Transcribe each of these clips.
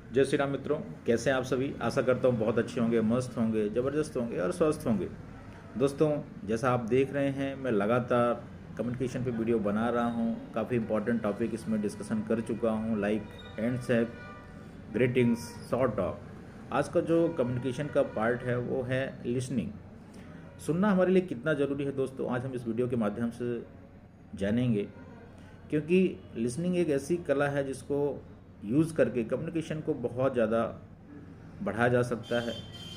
जय श्री राम मित्रों, कैसे हैं आप सभी। आशा करता हूँ बहुत अच्छे होंगे, मस्त होंगे, ज़बरदस्त होंगे और स्वस्थ होंगे। दोस्तों, जैसा आप देख रहे हैं, मैं लगातार कम्युनिकेशन पे वीडियो बना रहा हूँ। काफ़ी इंपॉर्टेंट टॉपिक इसमें डिस्कशन कर चुका हूँ, like handshake, greetings, short talk. आज का जो कम्युनिकेशन का पार्ट है वो है लिसनिंग। सुनना हमारे लिए कितना ज़रूरी है दोस्तों, आज हम इस वीडियो के माध्यम से जानेंगे। क्योंकि लिसनिंग एक ऐसी कला है जिसको यूज़ करके कम्युनिकेशन को बहुत ज़्यादा बढ़ाया जा सकता है।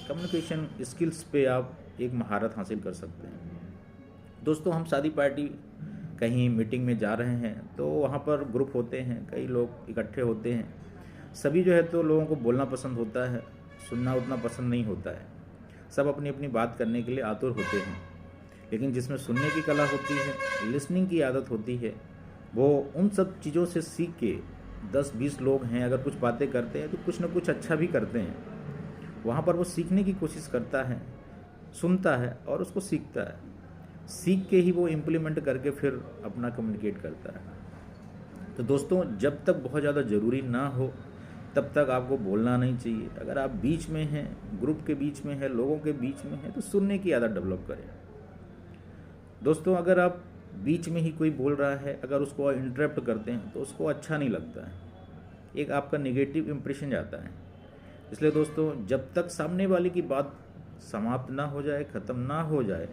कम्युनिकेशन स्किल्स पे आप एक महारत हासिल कर सकते हैं। दोस्तों, हम शादी पार्टी कहीं मीटिंग में जा रहे हैं तो वहाँ पर ग्रुप होते हैं, कई लोग इकट्ठे होते हैं। सभी जो है तो लोगों को बोलना पसंद होता है, सुनना उतना पसंद नहीं होता है। सब अपनी अपनी बात करने के लिए आतुर होते हैं। लेकिन जिसमें सुनने की कला होती है, लिसनिंग की आदत होती है, वो उन सब चीज़ों से सीख के 10-20 लोग हैं अगर कुछ बातें करते हैं तो कुछ ना कुछ अच्छा भी करते हैं। वहाँ पर वो सीखने की कोशिश करता है, सुनता है और उसको सीखता है। सीख के ही वो इम्प्लीमेंट करके फिर अपना कम्युनिकेट करता है। तो दोस्तों, जब तक बहुत ज़्यादा ज़रूरी ना हो तब तक आपको बोलना नहीं चाहिए। अगर आप बीच में हैं, ग्रुप के बीच में हैं, लोगों के बीच में हैं, तो सुनने की आदत डेवलप करें। दोस्तों, अगर आप बीच में ही कोई बोल रहा है, अगर उसको इंटरप्ट करते हैं तो उसको अच्छा नहीं लगता है, एक आपका नेगेटिव इम्प्रेशन जाता है। इसलिए दोस्तों, जब तक सामने वाले की बात समाप्त ना हो जाए, ख़त्म ना हो जाए,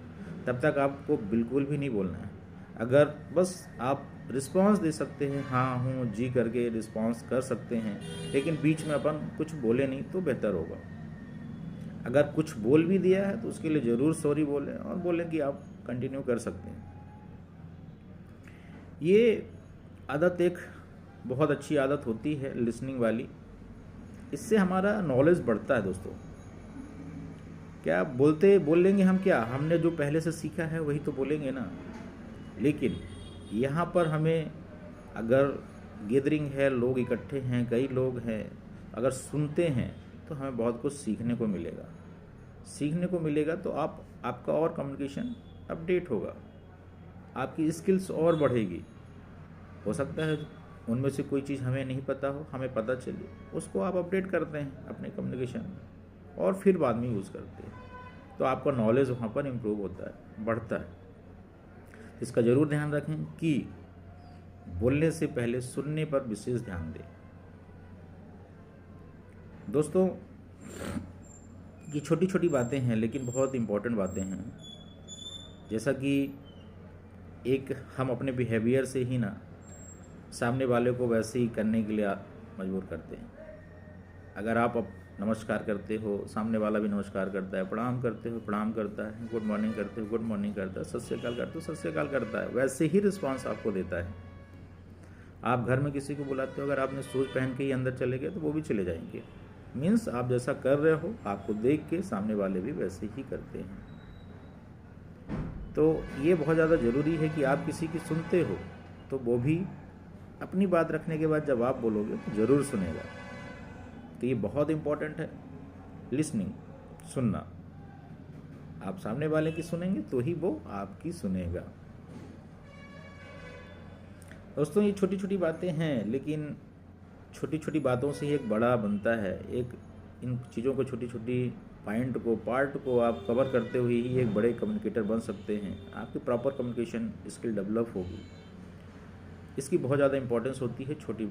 तब तक आपको बिल्कुल भी नहीं बोलना है। अगर बस आप रिस्पांस दे सकते हैं, हाँ हूँ जी करके रिस्पांस कर सकते हैं, लेकिन बीच में अपन कुछ बोले नहीं तो बेहतर होगा। अगर कुछ बोल भी दिया है तो उसके लिए ज़रूर सॉरी बोलें और बोलें कि आप कंटिन्यू कर सकते हैं। ये आदत एक बहुत अच्छी आदत होती है लिसनिंग वाली। इससे हमारा नॉलेज बढ़ता है दोस्तों। क्या बोल लेंगे हम, क्या हमने जो पहले से सीखा है वही तो बोलेंगे ना। लेकिन यहाँ पर हमें, अगर गैदरिंग है, लोग इकट्ठे हैं, कई लोग हैं, अगर सुनते हैं तो हमें बहुत कुछ सीखने को मिलेगा। सीखने को मिलेगा तो आपका और कम्युनिकेशन अपडेट होगा, आपकी स्किल्स और बढ़ेगी। हो सकता है उनमें से कोई चीज़ हमें नहीं पता हो, हमें पता चले, उसको आप अपडेट करते हैं अपने कम्युनिकेशन में और फिर बाद में यूज़ करते हैं, तो आपका नॉलेज वहाँ पर इम्प्रूव होता है, बढ़ता है। इसका ज़रूर ध्यान रखें कि बोलने से पहले सुनने पर विशेष ध्यान दें। दोस्तों, ये छोटी छोटी बातें हैं लेकिन बहुत इम्पोर्टेंट बातें हैं। जैसा कि एक हम अपने बिहेवियर से ही ना सामने वाले को वैसे ही करने के लिए मजबूर करते हैं। अगर आप अब नमस्कार करते हो, सामने वाला भी नमस्कार करता है, प्रणाम करते हो, प्रणाम करता है, गुड मॉर्निंग करते हो, गुड मॉर्निंग करता है, सत श्री अकाल करते हो, सत श्री अकाल करता है, वैसे ही रिस्पांस आपको देता है। आप घर में किसी को बुलाते हो, अगर आपने शूज़ पहन के ही अंदर चले गए तो वो भी चले जाएंगे। मीन्स आप जैसा कर रहे हो, आपको देख के सामने वाले भी वैसे ही करते हैं। तो ये बहुत ज़्यादा ज़रूरी है कि आप किसी की सुनते हो तो वो भी अपनी बात रखने के बाद जब आप बोलोगे तो ज़रूर सुनेगा। तो ये बहुत इम्पॉर्टेंट है, लिसनिंग, सुनना। आप सामने वाले की सुनेंगे तो ही वो आपकी सुनेगा। दोस्तों, ये छोटी छोटी बातें हैं, लेकिन छोटी छोटी बातों से ही एक बड़ा बनता है। एक इन चीज़ों को, छोटी छोटी पार्ट को आप कवर करते हुए ही एक बड़े कम्युनिकेटर बन सकते हैं। आपकी प्रॉपर कम्युनिकेशन स्किल डेवलप होगी। इसकी बहुत ज़्यादा इंपॉर्टेंस होती है छोटी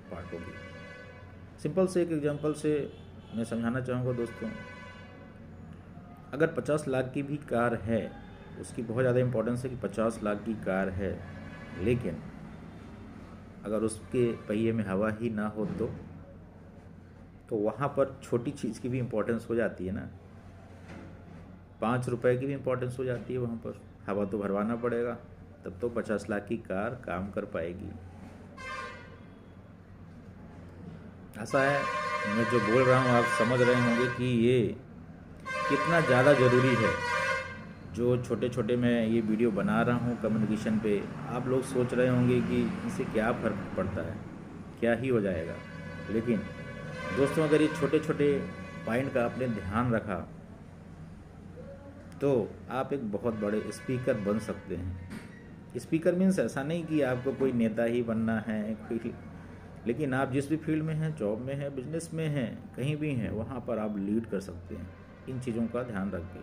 पार्टों की। सिंपल से एक एग्जांपल से मैं समझाना चाहूँगा दोस्तों। अगर 50 लाख की भी कार है, उसकी बहुत ज़्यादा इंपॉर्टेंस है कि 50 लाख की कार है, लेकिन अगर उसके पहिए में हवा ही ना हो तो वहाँ पर छोटी चीज़ की भी इम्पोर्टेंस हो जाती है ना। 5 रुपए की भी इम्पोर्टेंस हो जाती है वहाँ पर। हवा तो भरवाना पड़ेगा, तब तो 50 लाख की कार काम कर पाएगी। ऐसा है, मैं जो बोल रहा हूँ आप समझ रहे होंगे कि ये कितना ज़्यादा ज़रूरी है। जो छोटे छोटे मैं ये वीडियो बना रहा हूँ कम्युनिकेशन पे, आप लोग सोच रहे होंगे कि इनसे क्या फ़र्क पड़ता है, क्या ही हो जाएगा। लेकिन दोस्तों, अगर ये छोटे छोटे पॉइंट का आपने ध्यान रखा तो आप एक बहुत बड़े स्पीकर बन सकते हैं। स्पीकर मीन्स ऐसा नहीं कि आपको कोई नेता ही बनना है, कोई लेकिन आप जिस भी फील्ड में हैं, जॉब में हैं, बिजनेस में हैं, कहीं भी हैं, वहाँ पर आप लीड कर सकते हैं। इन चीज़ों का ध्यान रखिए।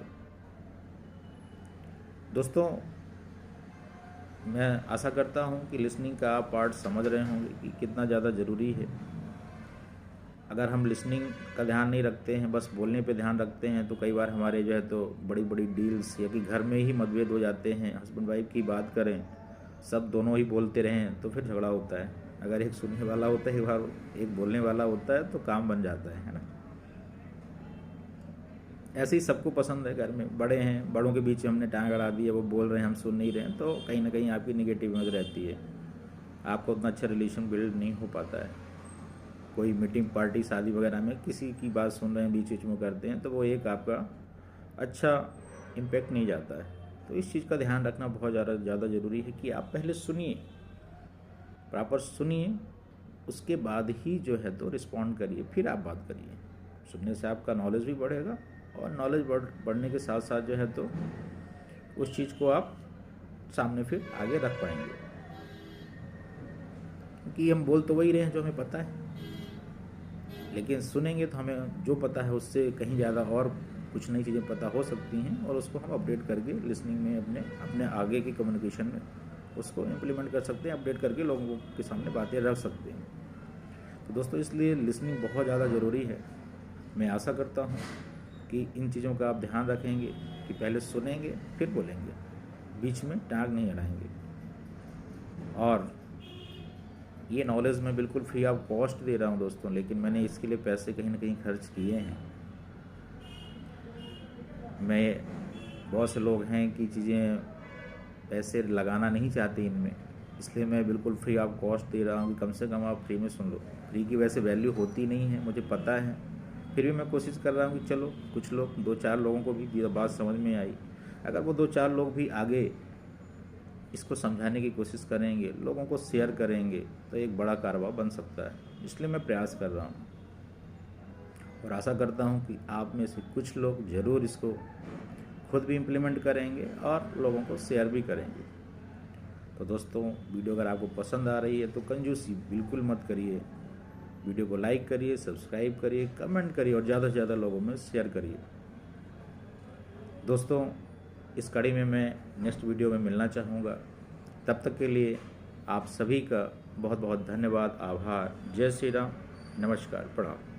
दोस्तों, मैं आशा करता हूँ कि लिसनिंग का आप पार्ट समझ रहे होंगे कि कितना ज़्यादा ज़रूरी है। अगर हम लिसनिंग का ध्यान नहीं रखते हैं, बस बोलने पे ध्यान रखते हैं, तो कई बार हमारे जो है तो बड़ी बड़ी डील्स या कि घर में ही मतभेद हो जाते हैं। हस्बैंड वाइफ की बात करें, सब दोनों ही बोलते रहें तो फिर झगड़ा होता है। अगर एक सुनने वाला होता है, एक बोलने वाला होता है, तो काम बन जाता है ना। ऐसे ही सबको पसंद है, घर में बड़े हैं, बड़ों के बीच में हमने टांग अड़ा दी है, वो बोल रहे हैं, हम सुन नहीं रहे हैं, तो कहीं ना कहीं आपकी निगेटिव इमेज रहती है, आपको उतना अच्छा रिलेशन बिल्ड नहीं हो पाता है। कोई मीटिंग, पार्टी, शादी वगैरह में किसी की बात सुन रहे हैं, बीच बीच में करते हैं, तो वो एक आपका अच्छा इम्पैक्ट नहीं जाता है। तो इस चीज़ का ध्यान रखना बहुत ज़्यादा ज़रूरी है कि आप पहले सुनिए, प्रॉपर सुनिए, उसके बाद ही जो है तो रिस्पॉन्ड करिए, फिर आप बात करिए। सुनने से आपका नॉलेज भी बढ़ेगा, और नॉलेज बढ़ने के साथ साथ जो है तो उस चीज़ को आप सामने फिर आगे रख पाएंगे, क्योंकि हम बोल तो वही रहे हैं जो हमें पता है, लेकिन सुनेंगे तो हमें जो पता है उससे कहीं ज़्यादा और कुछ नई चीज़ें पता हो सकती हैं, और उसको हम अपडेट करके लिसनिंग में अपने आगे की कम्युनिकेशन में उसको इम्प्लीमेंट कर सकते हैं, अपडेट करके लोगों के सामने बातें रख सकते हैं। तो दोस्तों, इसलिए लिसनिंग बहुत ज़्यादा ज़रूरी है। मैं आशा करता हूँ कि इन चीज़ों का आप ध्यान रखेंगे कि पहले सुनेंगे फिर बोलेंगे, बीच में टांग नहीं अड़ाएंगे। और ये नॉलेज मैं बिल्कुल फ्री ऑफ कॉस्ट दे रहा हूँ दोस्तों, लेकिन मैंने इसके लिए पैसे कहीं ना कहीं खर्च किए हैं। मैं, बहुत से लोग हैं कि चीज़ें पैसे लगाना नहीं चाहते इनमें, इसलिए मैं बिल्कुल फ्री ऑफ कॉस्ट दे रहा हूँ कि कम से कम आप फ्री में सुन लो। फ्री की वैसे वैल्यू होती नहीं है, मुझे पता है, फिर भी मैं कोशिश कर रहा हूँ कि चलो कुछ लोग, 2-4 लोगों को भी ये बात समझ में आई। अगर वो 2-4 लोग भी आगे इसको समझाने की कोशिश करेंगे, लोगों को शेयर करेंगे, तो एक बड़ा कारोबार बन सकता है। इसलिए मैं प्रयास कर रहा हूँ, और आशा करता हूँ कि आप में से कुछ लोग ज़रूर इसको खुद भी इम्प्लीमेंट करेंगे और लोगों को शेयर भी करेंगे। तो दोस्तों, वीडियो अगर आपको पसंद आ रही है तो कंजूसी बिल्कुल मत करिए। वीडियो को लाइक करिए, सब्सक्राइब करिए, कमेंट करिए, और ज़्यादा से ज़्यादा लोगों में शेयर करिए। दोस्तों, इस कड़ी में मैं नेक्स्ट वीडियो में मिलना चाहूँगा। तब तक के लिए आप सभी का बहुत बहुत धन्यवाद, आभार। जय श्री राम, नमस्कार, प्रणाम।